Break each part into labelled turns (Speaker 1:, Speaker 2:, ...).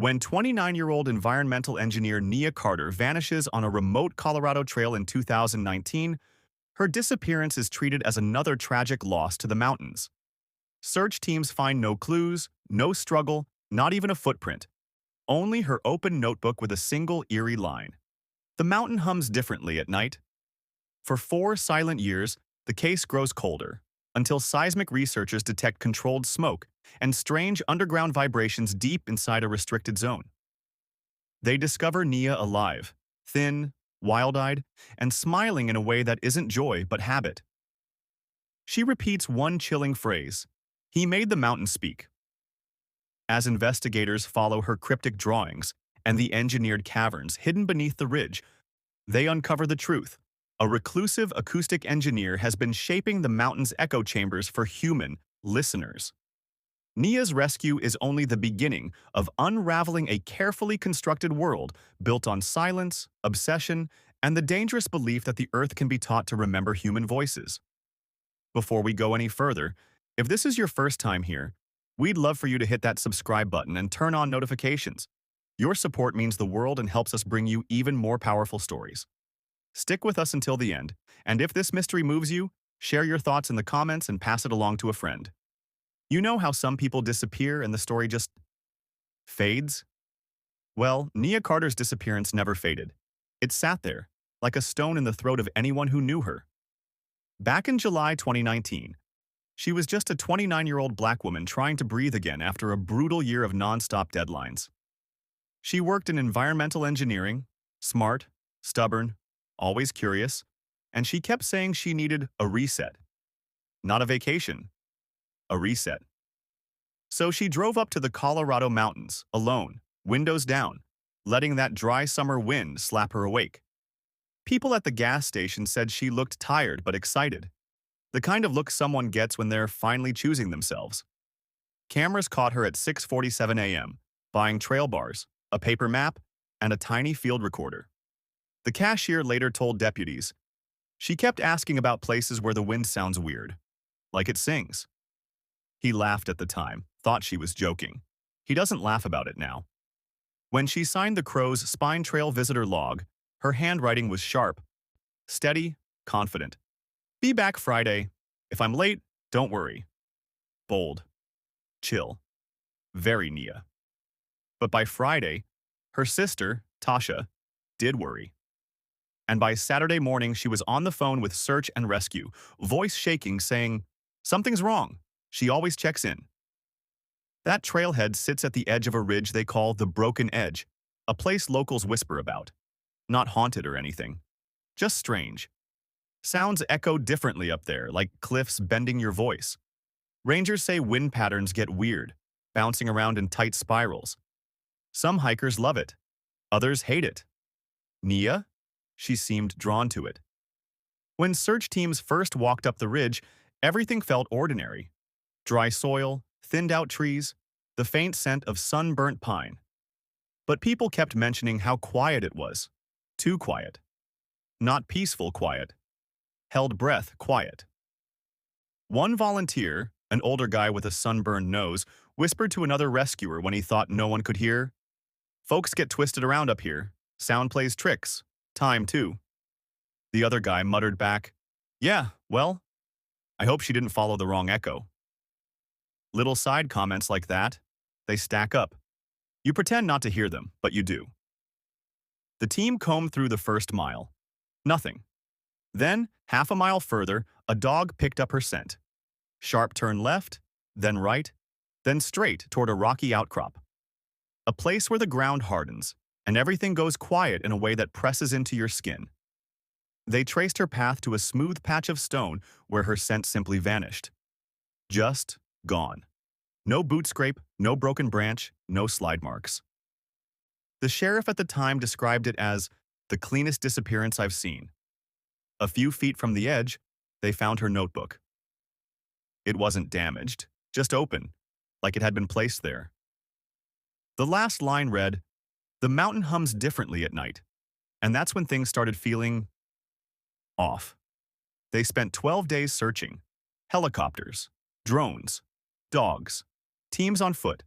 Speaker 1: When 29-year-old environmental engineer Nia Carter vanishes on a remote Colorado trail in 2019, her disappearance is treated as another tragic loss to the mountains. Search teams find no clues, no struggle, not even a footprint. Only her open notebook with a single eerie line. The mountain hums differently at night. For 4 silent years, the case grows colder, until seismic researchers detect controlled smoke and strange underground vibrations deep inside a restricted zone. They discover Nia alive, thin, wild-eyed, and smiling in a way that isn't joy but habit. She repeats one chilling phrase, "He made the mountain speak." As investigators follow her cryptic drawings and the engineered caverns hidden beneath the ridge, they uncover the truth. A reclusive acoustic engineer has been shaping the mountain's echo chambers for human listeners. Nia's rescue is only the beginning of unraveling a carefully constructed world built on silence, obsession, and the dangerous belief that the Earth can be taught to remember human voices. Before we go any further, if this is your first time here, we'd love for you to hit that subscribe button and turn on notifications. Your support means the world and helps us bring you even more powerful stories. Stick with us until the end, and if this mystery moves you, share your thoughts in the comments and pass it along to a friend. You know how some people disappear and the story just fades? Well, Nia Carter's disappearance never faded. It sat there, like a stone in the throat of anyone who knew her. Back in July 2019, she was just a 29-year-old black woman trying to breathe again after a brutal year of non-stop deadlines. She worked in environmental engineering, smart, stubborn, always curious, and she kept saying she needed a reset. Not a vacation, a reset. So she drove up to the Colorado mountains, alone, windows down, letting that dry summer wind slap her awake. People at the gas station said she looked tired but excited, the kind of look someone gets when they're finally choosing themselves. Cameras caught her at 6:47 a.m., buying trail bars, a paper map, and a tiny field recorder. The cashier later told deputies, "She kept asking about places where the wind sounds weird, like it sings." He laughed at the time, thought she was joking. He doesn't laugh about it now. When she signed the Crow's Spine Trail visitor log, her handwriting was sharp, steady, confident. "Be back Friday. If I'm late, don't worry." Bold. Chill. Very Nia. But by Friday, her sister, Tasha, did worry. And by Saturday morning, she was on the phone with search and rescue, voice shaking, saying, "Something's wrong. She always checks in." That trailhead sits at the edge of a ridge they call the Broken Edge, a place locals whisper about. Not haunted or anything. Just strange. Sounds echo differently up there, like cliffs bending your voice. Rangers say wind patterns get weird, bouncing around in tight spirals. Some hikers love it. Others hate it. Nia? She seemed drawn to it. When search teams first walked up the ridge, everything felt ordinary. Dry soil, thinned-out trees, the faint scent of sunburnt pine. But people kept mentioning how quiet it was. Too quiet. Not peaceful quiet. Held breath quiet. One volunteer, an older guy with a sunburned nose, whispered to another rescuer when he thought no one could hear, "Folks get twisted around up here. Sound plays tricks. Time, too." The other guy muttered back, "Yeah, well, I hope she didn't follow the wrong echo." Little side comments like that, they stack up. You pretend not to hear them, but you do. The team combed through the first mile. Nothing. Then, half a mile further, a dog picked up her scent. Sharp turn left, then right, then straight toward a rocky outcrop. A place where the ground hardens, and everything goes quiet in a way that presses into your skin. They traced her path to a smooth patch of stone where her scent simply vanished. Just gone. No boot scrape, no broken branch, no slide marks. The sheriff at the time described it as the cleanest disappearance I've seen. A few feet from the edge, they found her notebook. It wasn't damaged, just open, like it had been placed there. The last line read, "The mountain hums differently at night," and that's when things started feeling off. They spent 12 days searching. Helicopters, drones, dogs, teams on foot.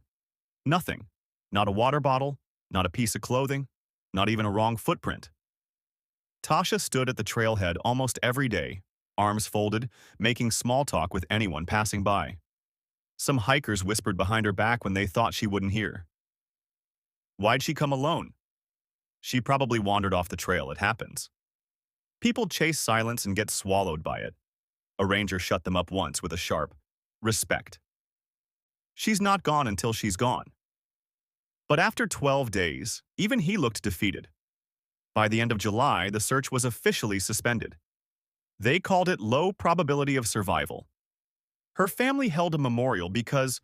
Speaker 1: Nothing. Not a water bottle, not a piece of clothing, not even a wrong footprint. Tasha stood at the trailhead almost every day, arms folded, making small talk with anyone passing by. Some hikers whispered behind her back when they thought she wouldn't hear. Why'd she come alone? She probably wandered off the trail, it happens. People chase silence and get swallowed by it. A ranger shut them up once with a sharp, respect. She's not gone until she's gone. But after 12 days, even he looked defeated. By the end of July, the search was officially suspended. They called it low probability of survival. Her family held a memorial because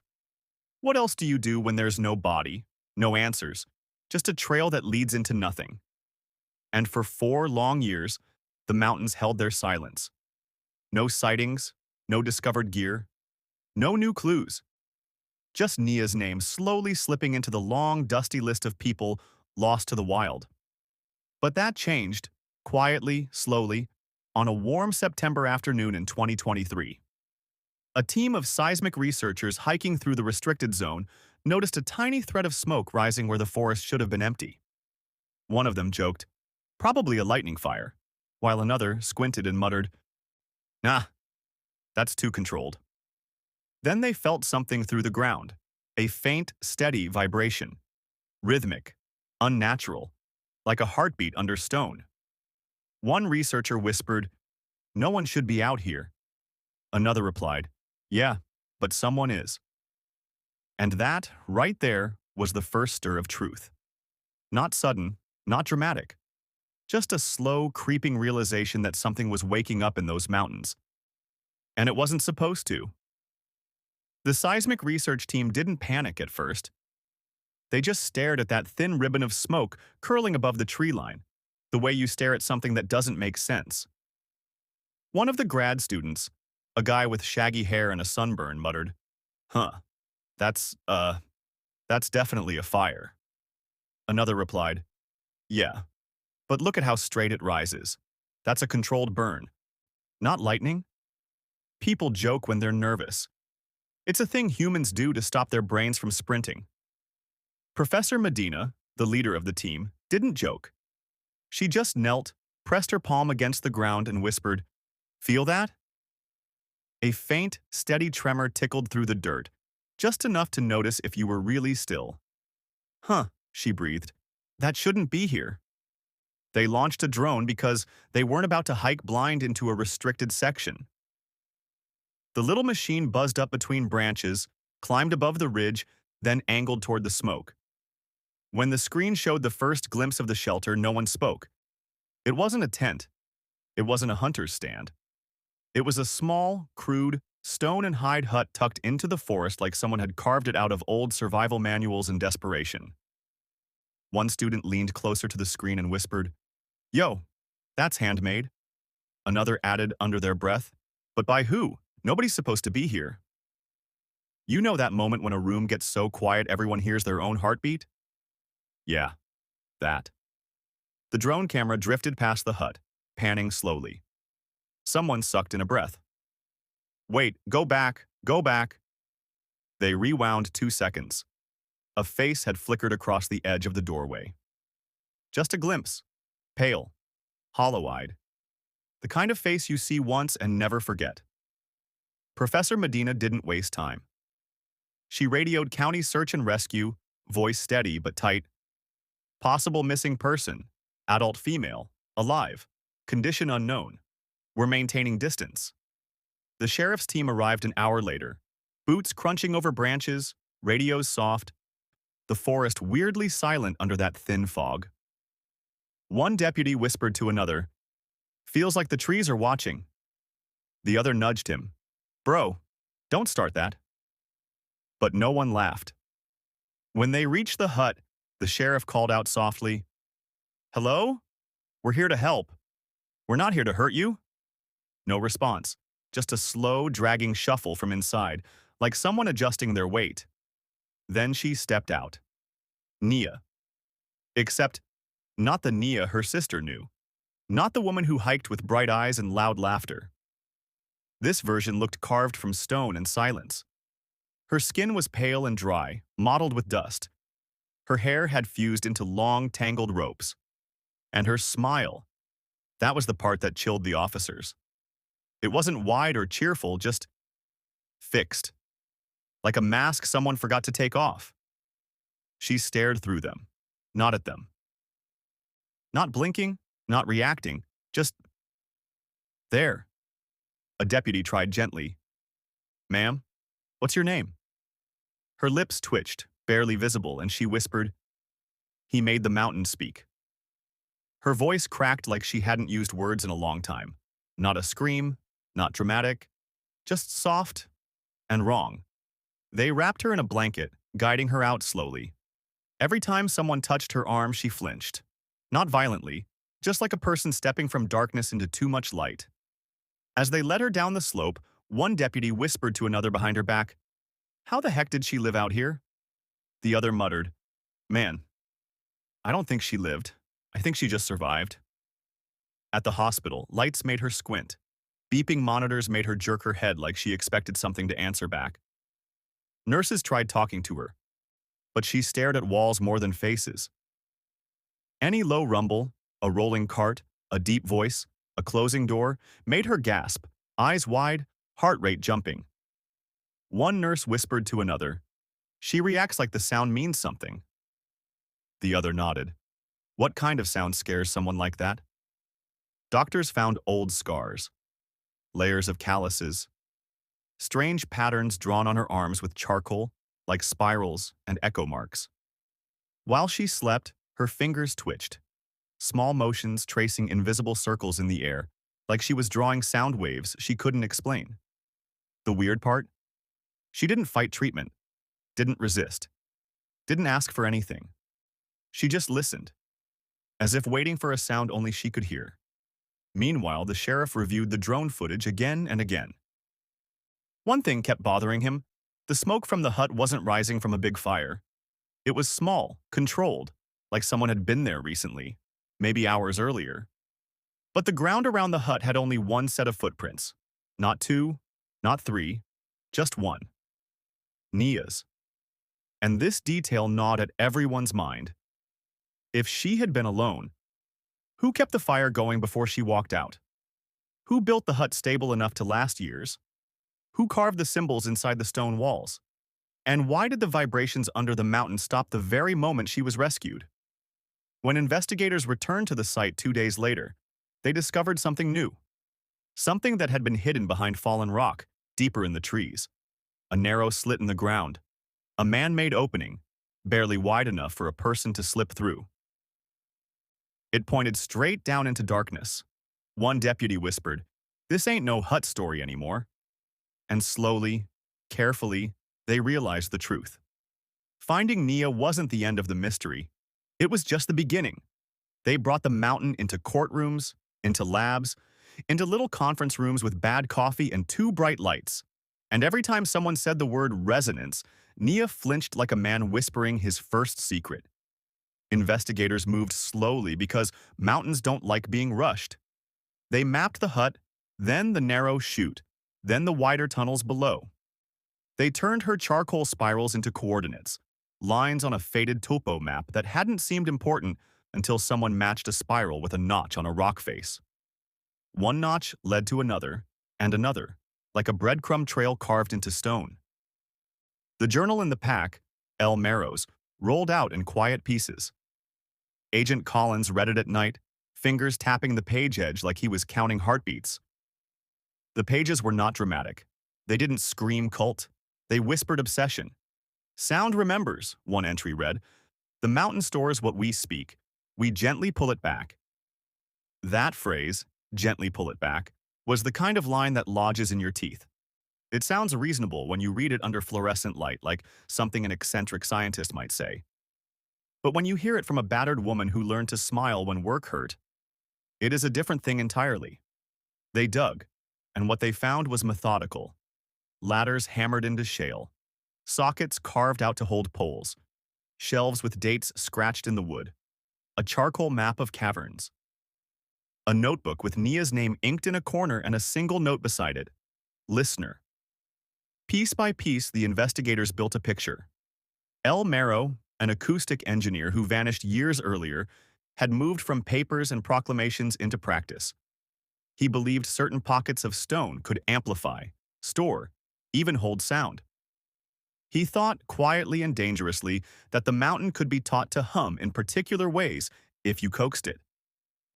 Speaker 1: what else do you do when there's no body, no answers, just a trail that leads into nothing? And for 4 long years, the mountains held their silence. No sightings, no discovered gear, no new clues. Just Nia's name slowly slipping into the long, dusty list of people lost to the wild. But that changed, quietly, slowly, on a warm September afternoon in 2023. A team of seismic researchers hiking through the restricted zone noticed a tiny thread of smoke rising where the forest should have been empty. One of them joked, "Probably a lightning fire," while another squinted and muttered, "Nah, that's too controlled." Then they felt something through the ground, a faint, steady vibration, rhythmic, unnatural, like a heartbeat under stone. One researcher whispered, "No one should be out here." Another replied, "Yeah, but someone is." And that, right there, was the first stir of truth. Not sudden, not dramatic. Just a slow, creeping realization that something was waking up in those mountains. And it wasn't supposed to. The seismic research team didn't panic at first. They just stared at that thin ribbon of smoke curling above the tree line, the way you stare at something that doesn't make sense. One of the grad students, a guy with shaggy hair and a sunburn, muttered, "Huh, that's definitely a fire." Another replied, "Yeah, but look at how straight it rises. That's a controlled burn. Not lightning." People joke when they're nervous. It's a thing humans do to stop their brains from sprinting. Professor Medina, the leader of the team, didn't joke. She just knelt, pressed her palm against the ground and whispered, "Feel that?" A faint, steady tremor tickled through the dirt, just enough to notice if you were really still. "Huh," she breathed. "That shouldn't be here." They launched a drone because they weren't about to hike blind into a restricted section. The little machine buzzed up between branches, climbed above the ridge, then angled toward the smoke. When the screen showed the first glimpse of the shelter, no one spoke. It wasn't a tent. It wasn't a hunter's stand. It was a small, crude, stone and hide hut tucked into the forest like someone had carved it out of old survival manuals in desperation. One student leaned closer to the screen and whispered, "Yo, that's handmade." Another added under their breath, "But by who? Nobody's supposed to be here." You know that moment when a room gets so quiet everyone hears their own heartbeat? Yeah, that. The drone camera drifted past the hut, panning slowly. Someone sucked in a breath. "Wait, go back, go back." They rewound 2 seconds. A face had flickered across the edge of the doorway. Just a glimpse. Pale. Hollow-eyed. The kind of face you see once and never forget. Professor Medina didn't waste time. She radioed County Search and Rescue, voice steady but tight. "Possible missing person. Adult female. Alive. Condition unknown. We're maintaining distance." The sheriff's team arrived an hour later. Boots crunching over branches, radios soft. The forest weirdly silent under that thin fog. One deputy whispered to another, "Feels like the trees are watching." The other nudged him. "Bro, don't start that." But no one laughed. When they reached the hut, the sheriff called out softly, "Hello? We're here to help. We're not here to hurt you." No response, just a slow, dragging shuffle from inside, like someone adjusting their weight. Then she stepped out. Nia. Except, not the Nia her sister knew. Not the woman who hiked with bright eyes and loud laughter. This version looked carved from stone and silence. Her skin was pale and dry, mottled with dust. Her hair had fused into long, tangled ropes. And her smile, that was the part that chilled the officers. It wasn't wide or cheerful, just fixed, like a mask someone forgot to take off. She stared through them, not at them. Not blinking, not reacting, just there. A deputy tried gently. "Ma'am, what's your name?" Her lips twitched, barely visible, and she whispered, "He made the mountain speak." Her voice cracked like she hadn't used words in a long time. Not a scream, not dramatic, just soft and wrong. They wrapped her in a blanket, guiding her out slowly. Every time someone touched her arm, she flinched. Not violently, just like a person stepping from darkness into too much light. As they led her down the slope, one deputy whispered to another behind her back, "How the heck did she live out here?" The other muttered, "Man, I don't think she lived. I think she just survived." At the hospital, lights made her squint. Beeping monitors made her jerk her head like she expected something to answer back. Nurses tried talking to her, but she stared at walls more than faces. Any low rumble, a rolling cart, a deep voice, a closing door, made her gasp, eyes wide, heart rate jumping. One nurse whispered to another, "She reacts like the sound means something." The other nodded. What kind of sound scares someone like that? Doctors found old scars, layers of calluses, strange patterns drawn on her arms with charcoal, like spirals and echo marks. While she slept, her fingers twitched, small motions tracing invisible circles in the air, like she was drawing sound waves she couldn't explain. The weird part? She didn't fight treatment, didn't resist, didn't ask for anything. She just listened, as if waiting for a sound only she could hear. Meanwhile, the sheriff reviewed the drone footage again and again. One thing kept bothering him. The smoke from the hut wasn't rising from a big fire. It was small, controlled, like someone had been there recently, maybe hours earlier. But the ground around the hut had only one set of footprints. Not two, not three, just one. Nia's. And this detail gnawed at everyone's mind. If she had been alone, who kept the fire going before she walked out? Who built the hut stable enough to last years? Who carved the symbols inside the stone walls? And why did the vibrations under the mountain stop the very moment she was rescued? When investigators returned to the site 2 days later, they discovered something new. Something that had been hidden behind fallen rock, deeper in the trees. A narrow slit in the ground. A man-made opening, barely wide enough for a person to slip through. It pointed straight down into darkness. One deputy whispered, "This ain't no hut story anymore." And slowly, carefully, they realized the truth. Finding Nia wasn't the end of the mystery. It was just the beginning. They brought the mountain into courtrooms, into labs, into little conference rooms with bad coffee and 2 bright lights. And every time someone said the word resonance, Nia flinched like a man whispering his first secret. Investigators moved slowly because mountains don't like being rushed. They mapped the hut, then the narrow chute, then the wider tunnels below. They turned her charcoal spirals into coordinates, lines on a faded topo map that hadn't seemed important until someone matched a spiral with a notch on a rock face. One notch led to another, and another, like a breadcrumb trail carved into stone. The journal in the pack, El Marro's, rolled out in quiet pieces. Agent Collins read it at night, fingers tapping the page edge like he was counting heartbeats. The pages were not dramatic. They didn't scream cult. They whispered obsession. "Sound remembers," one entry read. "The mountain stores what we speak. We gently pull it back." That phrase, "gently pull it back," was the kind of line that lodges in your teeth. It sounds reasonable when you read it under fluorescent light, like something an eccentric scientist might say. But when you hear it from a battered woman who learned to smile when work hurt, it is a different thing entirely. They dug, and what they found was methodical. Ladders hammered into shale, sockets carved out to hold poles, shelves with dates scratched in the wood, a charcoal map of caverns, a notebook with Nia's name inked in a corner and a single note beside it, "Listener." Piece by piece, the investigators built a picture. El Marro, an acoustic engineer who vanished years earlier, had moved from papers and proclamations into practice. He believed certain pockets of stone could amplify, store, even hold sound. He thought, quietly and dangerously, that the mountain could be taught to hum in particular ways if you coaxed it.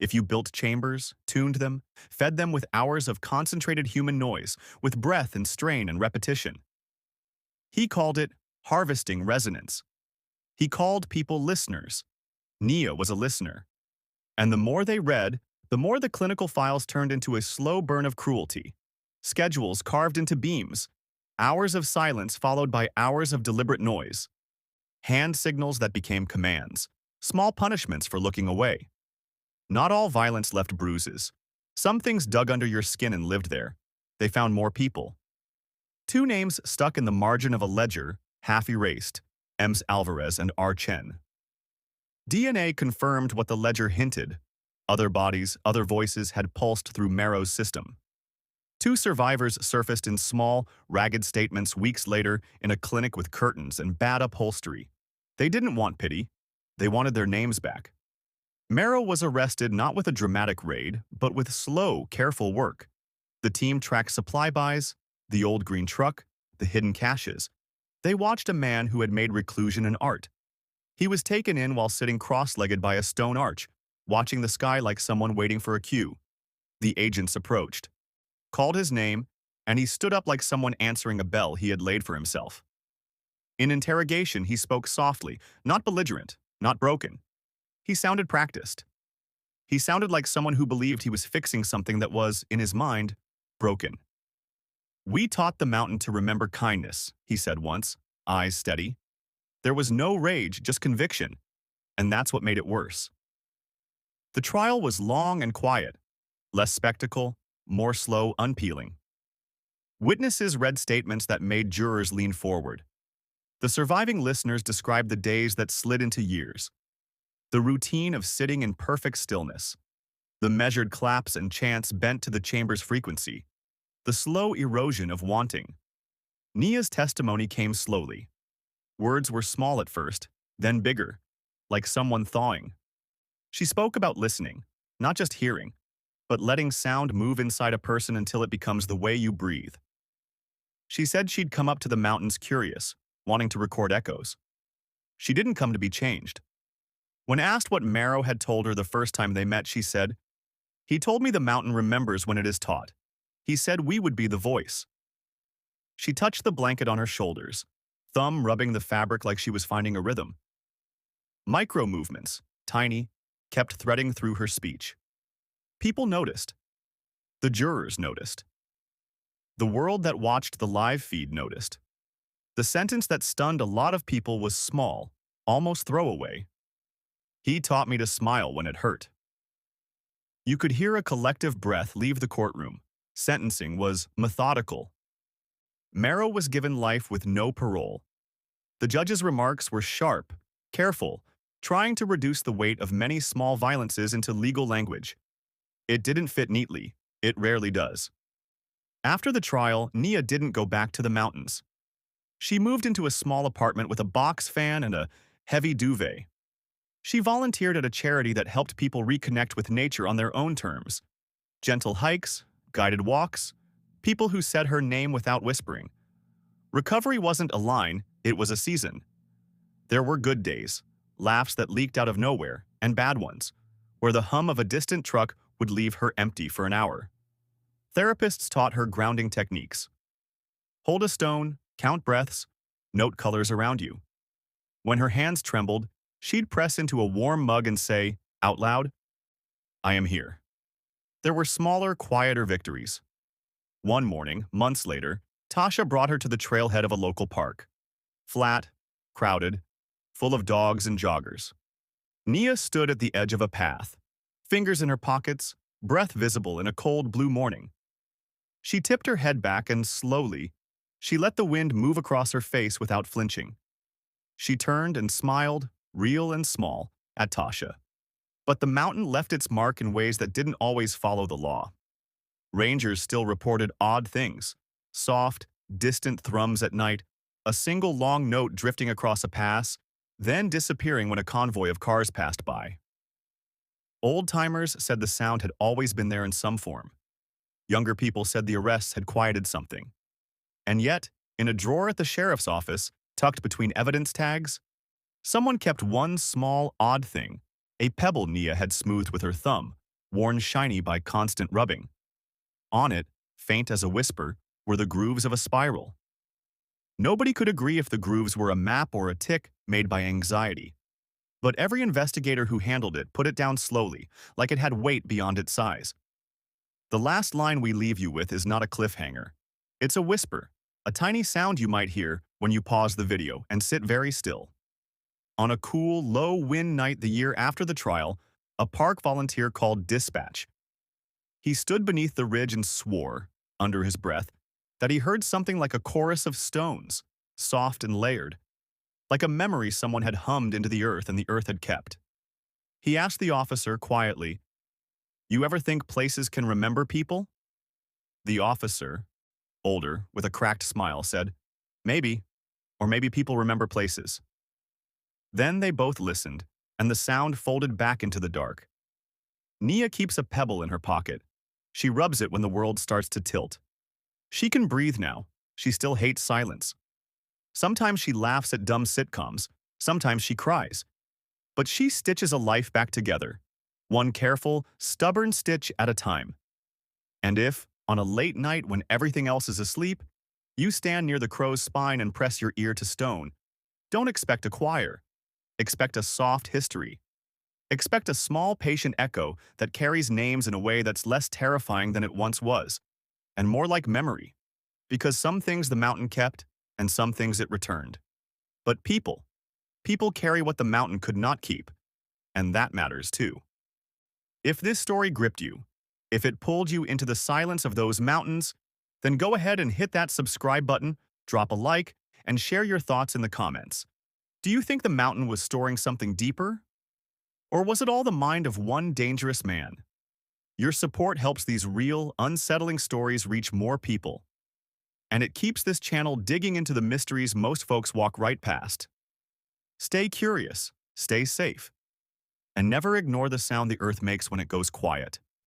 Speaker 1: If you built chambers, tuned them, fed them with hours of concentrated human noise, with breath and strain and repetition. He called it harvesting resonance. He called people listeners. Nia was a listener. And the more they read, the more the clinical files turned into a slow burn of cruelty. Schedules carved into beams, hours of silence followed by hours of deliberate noise. Hand signals that became commands, small punishments for looking away. Not all violence left bruises. Some things dug under your skin and lived there. They found more people. Two names stuck in the margin of a ledger, half erased, Ems Alvarez and R. Chen. DNA confirmed what the ledger hinted. Other bodies, other voices had pulsed through Marrow's system. Two survivors surfaced in small, ragged statements weeks later in a clinic with curtains and bad upholstery. They didn't want pity. They wanted their names back. Marrow was arrested not with a dramatic raid, but with slow, careful work. The team tracked supply buys, the old green truck, the hidden caches. They watched a man who had made reclusion an art. He was taken in while sitting cross-legged by a stone arch, watching the sky like someone waiting for a cue. The agents approached, called his name, and he stood up like someone answering a bell he had laid for himself. In interrogation, he spoke softly, not belligerent, not broken. He sounded practiced. He sounded like someone who believed he was fixing something that was, in his mind, broken. "We taught the mountain to remember kindness," he said once, eyes steady. There was no rage, just conviction, and that's what made it worse. The trial was long and quiet, less spectacle, more slow unpeeling. Witnesses read statements that made jurors lean forward. The surviving listeners described the days that slid into years. The routine of sitting in perfect stillness. The measured claps and chants bent to the chamber's frequency. The slow erosion of wanting. Nia's testimony came slowly. Words were small at first, then bigger, like someone thawing. She spoke about listening, not just hearing, but letting sound move inside a person until it becomes the way you breathe. She said she'd come up to the mountains curious, wanting to record echoes. She didn't come to be changed. When asked what Marrow had told her the first time they met, she said, "He told me the mountain remembers when it is taught. He said we would be the voice." She touched the blanket on her shoulders, thumb rubbing the fabric like she was finding a rhythm. Micro movements, tiny, kept threading through her speech. People noticed. The jurors noticed. The world that watched the live feed noticed. The sentence that stunned a lot of people was small, almost throwaway. "He taught me to smile when it hurt." You could hear a collective breath leave the courtroom. Sentencing was methodical. Marrow was given life with no parole. The judge's remarks were sharp, careful, trying to reduce the weight of many small violences into legal language. It didn't fit neatly. It rarely does. After the trial, Nia didn't go back to the mountains. She moved into a small apartment with a box fan and a heavy duvet. She volunteered at a charity that helped people reconnect with nature on their own terms. Gentle hikes, guided walks, people who said her name without whispering. Recovery wasn't a line, it was a season. There were good days, laughs that leaked out of nowhere, and bad ones, where the hum of a distant truck would leave her empty for an hour. Therapists taught her grounding techniques. Hold a stone, count breaths, note colors around you. When her hands trembled, she'd press into a warm mug and say, out loud, "I am here." There were smaller, quieter victories. One morning, months later, Tasha brought her to the trailhead of a local park. Flat, crowded, full of dogs and joggers. Nia stood at the edge of a path, fingers in her pockets, breath visible in a cold blue morning. She tipped her head back and slowly, she let the wind move across her face without flinching. She turned and smiled, real and small, at Tasha. But the mountain left its mark in ways that didn't always follow the law. Rangers still reported odd things, soft, distant thrums at night, a single long note drifting across a pass, then disappearing when a convoy of cars passed by. Old-timers said the sound had always been there in some form. Younger people said the arrests had quieted something. And yet, in a drawer at the sheriff's office, tucked between evidence tags, someone kept one small, odd thing, a pebble Nia had smoothed with her thumb, worn shiny by constant rubbing. On it, faint as a whisper, were the grooves of a spiral. Nobody could agree if the grooves were a map or a tick made by anxiety. But every investigator who handled it put it down slowly, like it had weight beyond its size. The last line we leave you with is not a cliffhanger. It's a whisper, a tiny sound you might hear when you pause the video and sit very still. On a cool, low-wind night the year after the trial, a park volunteer called Dispatch. He stood beneath the ridge and swore, under his breath, that he heard something like a chorus of stones, soft and layered, like a memory someone had hummed into the earth and the earth had kept. He asked the officer quietly, "You ever think places can remember people?" The officer, older, with a cracked smile, said, "Maybe, or maybe people remember places." Then they both listened, and the sound folded back into the dark. Nia keeps a pebble in her pocket. She rubs it when the world starts to tilt. She can breathe now. She still hates silence. Sometimes she laughs at dumb sitcoms. Sometimes she cries. But she stitches a life back together, one careful, stubborn stitch at a time. And if, on a late night when everything else is asleep, you stand near the crow's spine and press your ear to stone, don't expect a choir. Expect a soft history. Expect a small, patient echo that carries names in a way that's less terrifying than it once was, and more like memory, because some things the mountain kept, and some things it returned. But people carry what the mountain could not keep, and that matters too. If this story gripped you, if it pulled you into the silence of those mountains, then go ahead and hit that subscribe button, drop a like, and share your thoughts in the comments. Do you think the mountain was storing something deeper? Or was it all the mind of one dangerous man? Your support helps these real, unsettling stories reach more people. And it keeps this channel digging into the mysteries most folks walk right past. Stay curious, stay safe, and never ignore the sound the earth makes when it goes quiet.